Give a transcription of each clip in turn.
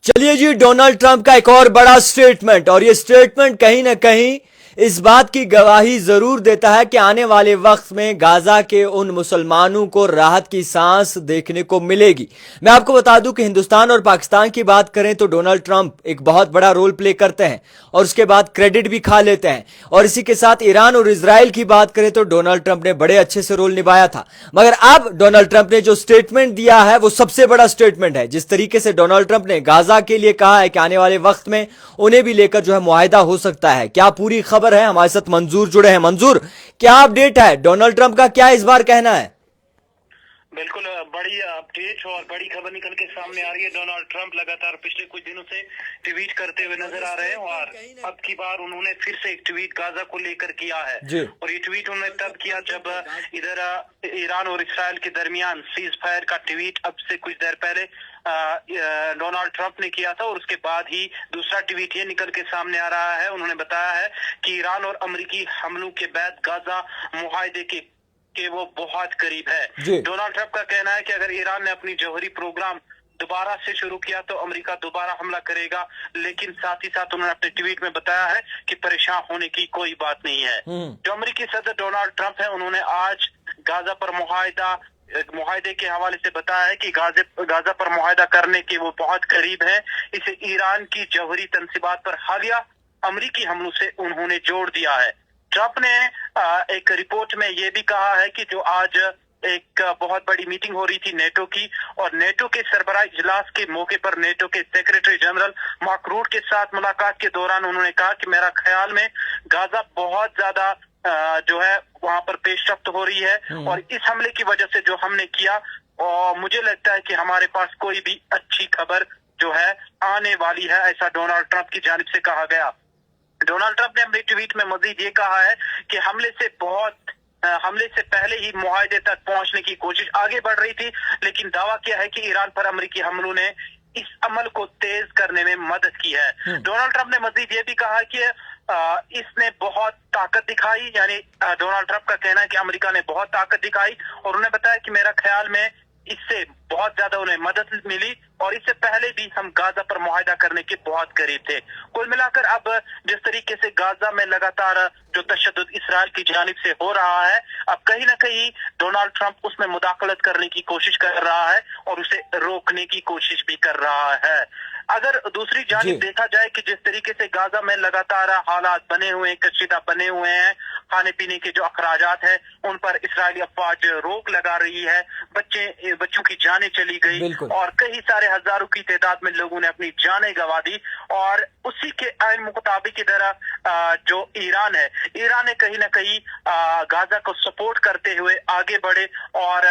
चलिए जी, Donald Trump का एक और बड़ा स्टेटमेंट, और ये स्टेटमेंट कहीं ना कहीं इस बात की गवाही जरूर देता है कि आने वाले वक्त में गाजा के उन मुसलमानों को राहत की सांस देखने को मिलेगी। मैं आपको बता दूं कि हिंदुस्तान और पाकिस्तान की बात करें तो डोनाल्ड ट्रंप एक बहुत बड़ा रोल प्ले करते हैं और उसके बाद क्रेडिट भी खा लेते हैं, और इसी के साथ ईरान और इजराइल की बात करें तो डोनाल्ड ट्रंप ने बड़े अच्छे से रोल निभाया था। मगर अब डोनाल्ड ट्रंप ने जो स्टेटमेंट दिया है वो सबसे बड़ा स्टेटमेंट है। जिस तरीके से डोनाल्ड ट्रंप ने गाजा के लिए कहा है कि आने वाले वक्त में उन्हें भी लेकर जो है मुआहिदा हो सकता है। क्या पूरी खबर है? हमारे साथ मंजूर जुड़े हैं। मंजूर, क्या अपडेट है? डोनाल्ड ट्रंप का क्या इस बार कहना है? बिल्कुल बड़ी अपडेट और बड़ी खबर निकल के सामने आ रही है। डोनाल्ड ट्रंप लगातार पिछले कुछ दिनों से ट्वीट करते हुए नजर आ रहे हैं और अब की बार उन्होंने फिर से एक ट्वीट गाजा को लेकर किया है। और ये ट्वीट उन्होंने तब किया जब इधर ईरान और इस्राइल के दरमियान सीज फायर का ट्वीट अब से कुछ देर पहले डोनाल्ड ट्रंप ने किया था, और उसके बाद ही दूसरा ट्वीट ये निकल के सामने आ रहा है। उन्होंने बताया है कि ईरान और अमेरिकी हमलों के बाद गाजा मुआहदे के वो बहुत करीब है। डोनाल्ड ट्रंप का कहना है कि अगर ईरान ने अपनी जौहरी प्रोग्राम दोबारा से शुरू किया तो अमेरिका दोबारा हमला करेगा, लेकिन साथ ही साथ उन्होंने अपने ट्वीट में बताया है कि परेशान होने की कोई बात नहीं है। जो अमेरिकी सदर डोनाल्ड ट्रंप है, उन्होंने आज गाजा पर मुआहदे के हवाले से बताया है कि गाजा पर मुआहदा करने के वो बहुत करीब है। इसे ईरान की जौहरी तंसीबात पर हालिया अमेरिकी हमलों से उन्होंने जोड़ दिया है। ट्रंप ने एक रिपोर्ट में ये भी कहा है कि जो आज एक बहुत बड़ी मीटिंग हो रही थी नेटो की, और नेटो के सरबराह इजलास के मौके पर नेटो के सेक्रेटरी जनरल मार्क रूट के साथ मुलाकात के दौरान उन्होंने कहा कि मेरा ख्याल में गाजा बहुत ज्यादा जो है वहां पर पेशरफ्त हो रही है, और इस हमले की वजह से जो हमने किया, और मुझे लगता है कि हमारे पास कोई भी अच्छी खबर जो है आने वाली है, ऐसा डोनाल्ड ट्रंप की जानिब से कहा गया। डोनाल्ड ट्रंप ने अपने ट्वीट में मजीद ये कहा है कि हमले से पहले ही मुआहदे तक पहुंचने की कोशिश आगे बढ़ रही थी, लेकिन दावा किया है कि ईरान पर अमेरिकी हमलों ने इस अमल को तेज करने में मदद की है। डोनाल्ड ट्रंप ने मजीद ये भी कहा कि इसने बहुत ताकत दिखाई, यानी डोनाल्ड ट्रंप का कहना है कि अमेरिका ने बहुत ताकत दिखाई, और उन्होंने बताया कि मेरा ख्याल में इससे बहुत ज्यादा उन्हें मदद मिली, और इससे पहले भी हम गाजा पर मुआहदा करने के बहुत करीब थे। कुल मिलाकर अब जिस तरीके से गाजा में लगातार जो तशद्दुद इस्राइल की जानिब से हो रहा है, अब कहीं ना कहीं डोनाल्ड ट्रंप उसमें मुदाखलत करने की कोशिश कर रहा है और उसे रोकने की कोशिश भी कर रहा है। अगर दूसरी जानिब देखा जाए कि जिस तरीके से गाजा में लगातार हालात बने हुए हैं, कशीदा बने हुए हैं, खाने पीने के जो अखराजात है उन पर इस्राइली अफवाज रोक लगा रही है, बच्चों की जानें चली गई, और कई सारे हजारों की तादाद में लोगों ने अपनी जानें गंवा दी। और उसी के आइन मुताबिक इधर जो ईरान है, ईरान ने कहीं ना कहीं गाजा को सपोर्ट करते हुए आगे बढ़े और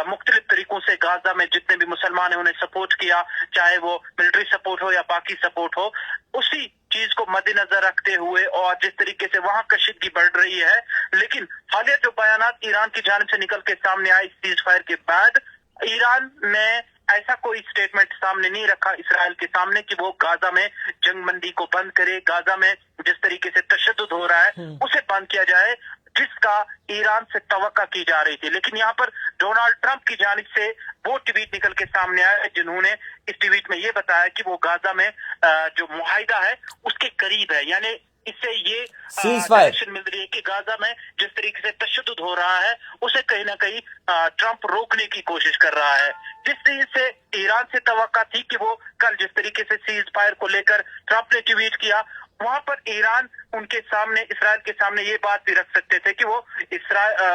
मुख्तलिफ तरीकों से गाजा में जितने भी मुसलमान हैं उन्हें सपोर्ट किया, चाहे वो मिलिट्री सपोर्ट हो या बाकी सपोर्ट हो। उसी चीज को मद्देनजर रखते हुए और जिस तरीके से वहां कशीदगी बढ़ रही है, लेकिन हालिया जो बयानात ईरान की जानिब से निकल के सामने आए सीज फायर के बाद, ईरान ने ऐसा कोई स्टेटमेंट सामने नहीं रखा इस्राइल के सामने कि वो गाजा में जंगबंदी को बंद करे, गाजा में जिस तरीके से तशद्दुद हो रहा है उसे बंद किया जाए, जिसका ईरान से तवक्का की जा रही थी। लेकिन यहाँ पर डोनाल्ड ट्रंप की जानिब से वो ट्वीट निकल के सामने आया है जिन्होंने इस ट्वीट में ये बताया कि वो गाजा में जो मुआहिदा है उसके करीब है, यानी इससे ये डायरेक्शन मिल रही है कि गाजा में जिस तरीके से तशद्दुद हो रहा है उसे कहीं ना कहीं ट्रंप रोकने की कोशिश कर रहा है। जिस तरीके से ईरान से तवक्का थी कि वो कल जिस तरीके से सीज फायर को लेकर ट्रंप ने ट्वीट किया, वहां पर ईरान उनके सामने, इस्राइल के सामने ये बात भी रख सकते थे कि वो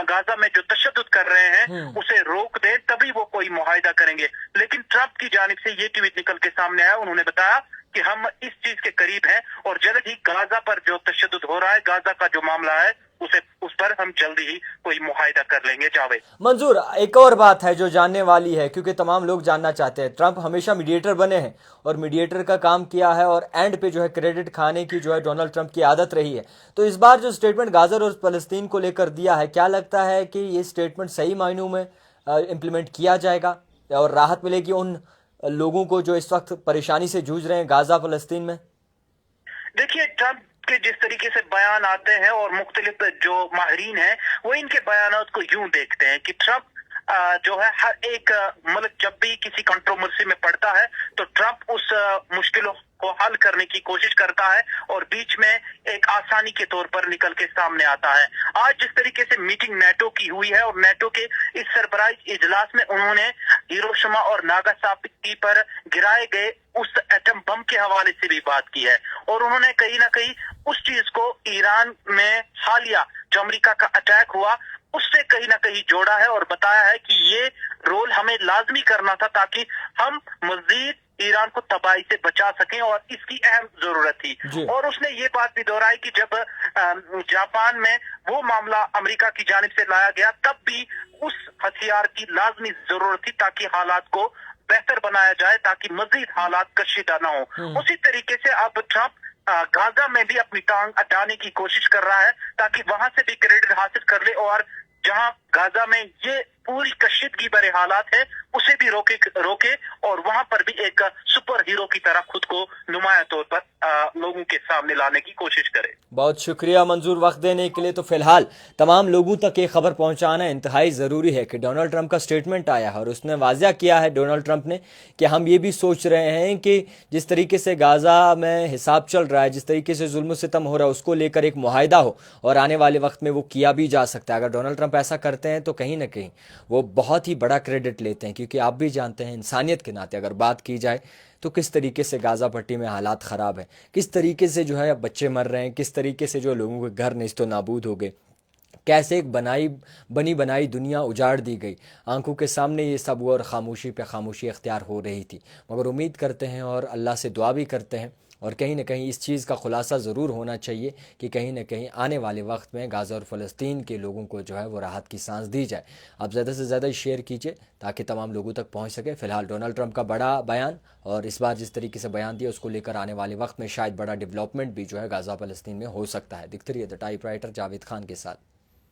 गाजा में जो तशद्दुद कर रहे हैं उसे रोक दें, तभी वो कोई मुआहिदा करेंगे। लेकिन ट्रंप की जानिब से ये ट्वीट निकल के सामने आया, उन्होंने बताया कि हम इस चीज के करीब हैं और जल्द ही गाजा पर जो तशद्दुद हो रहा है, गाजा का जो मामला है उस पर हम जल्दी ही कोई मुआहिदा कर लेंगे। जावेद मंजूर, एक और बात है जो जानने वाली है, क्योंकि तमाम लोग जानना चाहते हैं। ट्रंप हमेशा मीडिएटर बने हैं और मीडिएटर का काम किया है, और एंड पे जो है क्रेडिट खाने की जो है डोनाल्ड ट्रंप की आदत रही है। तो इस बार जो स्टेटमेंट गाजा और फलस्तीन को लेकर दिया है, क्या लगता है कि ये स्टेटमेंट सही मायनों में इम्प्लीमेंट किया जाएगा और राहत मिलेगी उन लोगों को जो इस वक्त परेशानी से जूझ रहे हैं गाजा फलस्तीन में? देखिए, ट्रंप के जिस तरीके से बयान आते हैं और मुख्तलिफ जो माहिरीन हैं वो इनके बयानों को यूं देखते हैं कि ट्रंप जो है हर एक मुल्क जब भी किसी कंट्रोवर्सी में पड़ता है तो ट्रंप उस मुश्किलों को हल करने की कोशिश करता है और बीच में एक आसानी के तौर पर निकल के सामने आता है। आज जिस तरीके से मीटिंग नेटो की हुई है और नेटो के इस सरप्राइज इजलास में उन्होंने हिरोशिमा और नागासाकी पर गिराए गए उस एटम बम के हवाले से भी बात की है और उन्होंने कहीं ना कहीं उस चीज को ईरान में हालिया जो अमेरिका का अटैक हुआ उससे कहीं ना कहीं जोड़ा है और बताया है कि ये रोल हमें लाजमी करना था ताकि हम मजीद ईरान को तबाही से बचा सकें और इसकी अहम जरूरत थी। और उसने ये बात भी दोहराई कि जब जापान में वो मामला अमेरिका की जानिब से लाया गया तब भी उस हथियार की लाजमी जरूरत थी ताकि हालात को बेहतर बनाया जाए ताकि मजीद हालात कशीदा न हो। उसी तरीके से अब ट्रंप गाजा में भी अपनी टांग अटाने की कोशिश कर रहा है ताकि वहां से भी क्रेडिट हासिल कर ले और जहां गाजा में ये पूरी कशीदगी भरे हालात है उसे भी रोके और वहां पर भी एक सुपर हीरो की तरह खुद को नुमाया तौर पर लोगों के सामने लाने की कोशिश करे। बहुत शुक्रिया मंजूर वक्त देने के लिए। तो फिलहाल तमाम लोगों तक ये खबर पहुंचाना इंतहाई ज़रूरी है कि डोनाल्ड ट्रंप का स्टेटमेंट आया है और उसने वाज़ह किया है डोनाल्ड ट्रंप ने कि हम ये भी सोच रहे हैं कि जिस तरीके से गाज़ा में हिसाब चल रहा है, जिस तरीके से जुल्म सितम हो रहा है, उसको लेकर एक मुआहिदा हो और आने वाले वक्त में वो किया भी जा सकता है। अगर डोनाल्ड ट्रंप ऐसा करते हैं तो कहीं ना कहीं वो बहुत ही बड़ा क्रेडिट लेते हैं, क्योंकि आप भी जानते हैं इंसानियत के नाते अगर बात की जाए तो किस तरीके से गाज़ा पट्टी में हालात ख़राब हैं, किस तरीके से जो है अब बच्चे मर रहे हैं, किस तरीके से जो लोगों के घर नेस्तो नाबूद हो गए, कैसे एक बनी बनाई दुनिया उजाड़ दी गई, आंखों के सामने ये सब हुआ और ख़ामोशी पे ख़ामोशी इख्तियार हो रही थी। मगर उम्मीद करते हैं और अल्लाह से दुआ भी करते हैं और कहीं ना कहीं इस चीज़ का खुलासा ज़रूर होना चाहिए कि कहीं ना कहीं आने वाले वक्त में गाज़ा और फ़लस्तीन के लोगों को जो है वो राहत की सांस दी जाए। आप ज़्यादा से ज़्यादा शेयर कीजिए ताकि तमाम लोगों तक पहुंच सके। फ़िलहाल डोनाल्ड ट्रंप का बड़ा बयान और इस बार जिस तरीके से बयान दिया उसको लेकर आने वाले वक्त में शायद बड़ा डेवलपमेंट भी जो है गाज़ा फ़लस्तीन में हो सकता है। दिखती रही है the type writer Javed Khan के साथ।